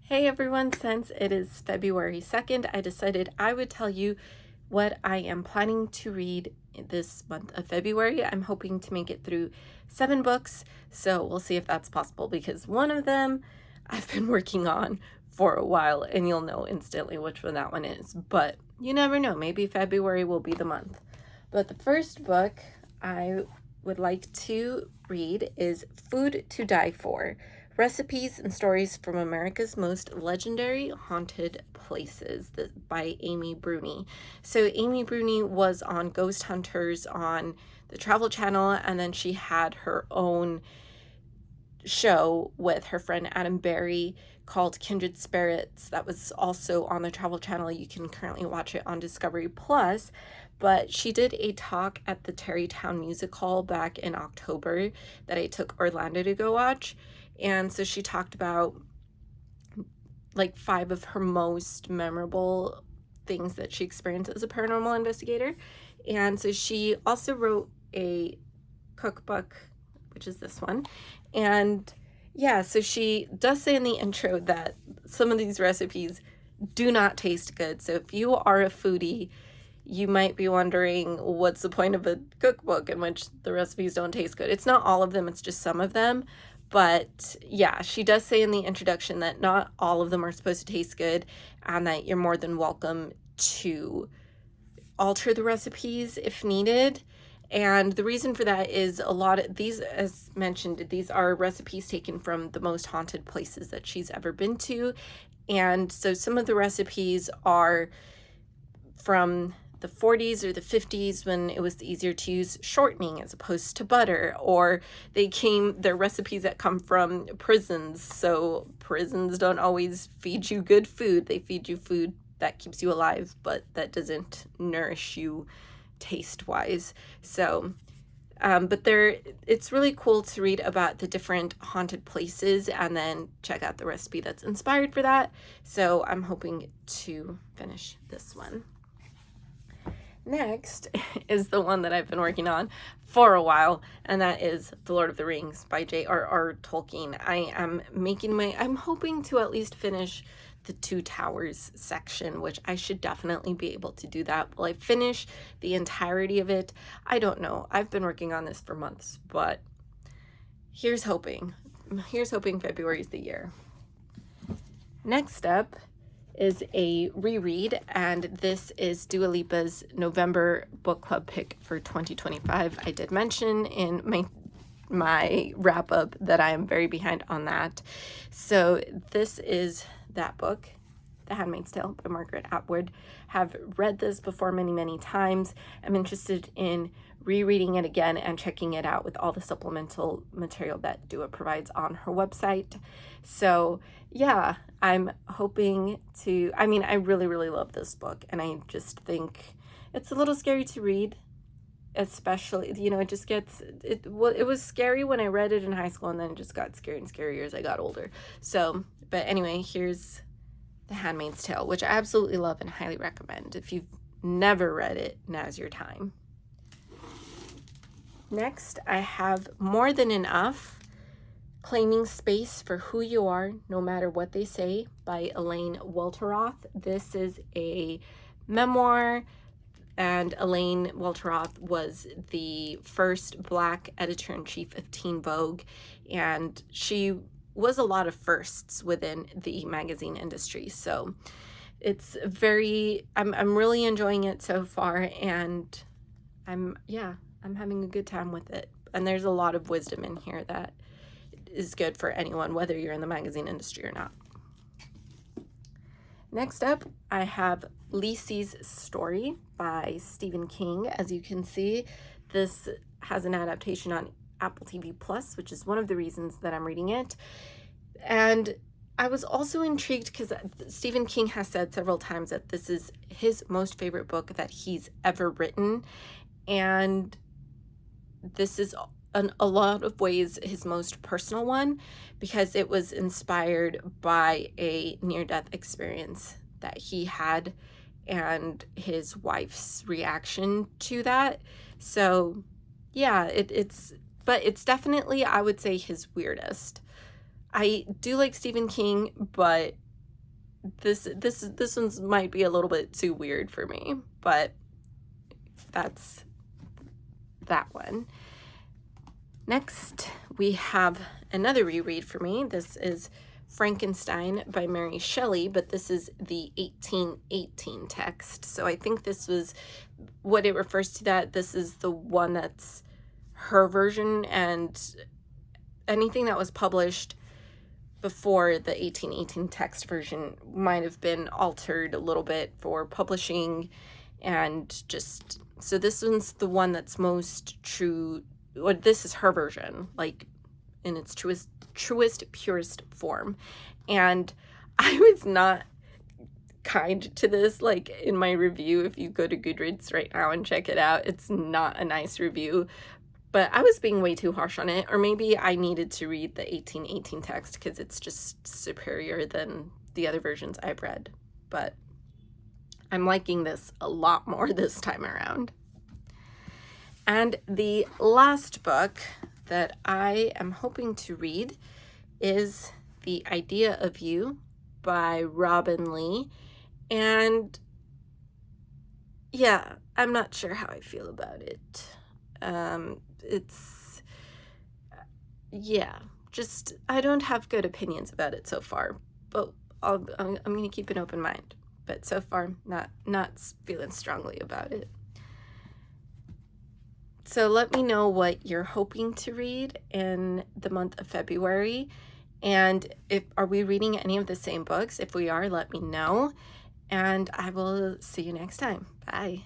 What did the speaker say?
Hey everyone, since it is February 2nd, I decided I would tell you what I am planning to read this month of February. I'm hoping to make it through 7 books, so we'll see if that's possible because one of them I've been working on for a while and you'll know instantly which one that one is. But you never know, maybe February will be the month. But the first book I would like to read is Food to Die For: Recipes and Stories from America's Most Legendary Haunted Places by Amy Bruni. So Amy Bruni was on Ghost Hunters on the Travel Channel, and then she had her own show with her friend Adam Berry called Kindred Spirits that was also on the Travel Channel. You can currently watch it on Discovery Plus, but she did a talk at the Tarrytown Music Hall back in October that I took Orlando to go watch. And so she talked about like 5 of her most memorable things that she experienced as a paranormal investigator. And so she also wrote a cookbook, which is this one. And yeah, so she does say in the intro that some of these recipes do not taste good. So if you are a foodie, you might be wondering what's the point of a cookbook in which the recipes don't taste good. It's not all of them, it's just some of them. But yeah, she does say in the introduction that not all of them are supposed to taste good and that you're more than welcome to alter the recipes if needed. And the reason for that is a lot of these, as mentioned, these are recipes taken from the most haunted places that she's ever been to. And so some of the recipes are from the 40s or the 50s when it was easier to use shortening as opposed to butter, or they're recipes that come from prisons. So prisons don't always feed you good food. They feed you food that keeps you alive, but that doesn't nourish you taste-wise. So but it's really cool to read about the different haunted places and then check out the recipe that's inspired for that. So I'm hoping to finish this one. Next is the one that I've been working on for a while, and that is The Lord of the Rings by J.R.R. Tolkien. I'm hoping to at least finish the Two Towers section, which I should definitely be able to do that. Will I finish the entirety of it? I don't know. I've been working on this for months, but here's hoping. Here's hoping February's the year. Next up is a reread, and this is Dua Lipa's November book club pick for 2025. I did mention in my wrap up that I am very behind on that. So this is that book, The Handmaid's Tale by Margaret Atwood. Have read this before many times. I'm interested in rereading it again and checking it out with all the supplemental material that Dua provides on her website. So yeah, I'm hoping to, I really love this book, and I just think it's a little scary to read, especially, it just gets, it was scary when I read it in high school, and then it just got scarier and scarier as I got older. So, but anyway, here's The Handmaid's Tale, which I absolutely love and highly recommend. If you've never read it, now's your time. Next, I have More Than Enough: Claiming Space for Who You Are, No Matter What They Say by Elaine Welteroth. This is a memoir, and Elaine Welteroth was the first Black editor-in-chief of Teen Vogue, and she was a lot of firsts within the magazine industry. So it's I'm really enjoying it so far, and I'm having a good time with it. And there's a lot of wisdom in here that is good for anyone, whether you're in the magazine industry or not. Next up, I have Lisey's Story by Stephen King. As you can see, this has an adaptation on Apple TV Plus, which is one of the reasons that I'm reading it. And I was also intrigued because Stephen King has said several times that this is his most favorite book that he's ever written. And this is in a lot of ways his most personal one, because it was inspired by a near-death experience that he had and his wife's reaction to that. So yeah, it's definitely, I would say, his weirdest. I do like Stephen King, but this one's might be a little bit too weird for me, but that's that one. Next, we have another reread for me. This is Frankenstein by Mary Shelley, but this is the 1818 text. So I think this was what it refers to, that this is the one that's her version, and anything that was published before the 1818 text version might have been altered a little bit for publishing, and just, so this one's the one that's most true, or this is her version, like in its truest, purest form. And I was not kind to this, like in my review. If you go to Goodreads right now and check it out, it's not a nice review, but I was being way too harsh on it. Or maybe I needed to read the 1818 text because it's just superior than the other versions I've read. But I'm liking this a lot more this time around. And the last book that I am hoping to read is The Idea of You by Robin Lee. And yeah, I'm not sure how I feel about it. It's, yeah, just, I don't have good opinions about it so far, but I'm going to keep an open mind. But so far, not feeling strongly about it. So let me know what you're hoping to read in the month of February. And are we reading any of the same books? If we are, let me know. And I will see you next time. Bye.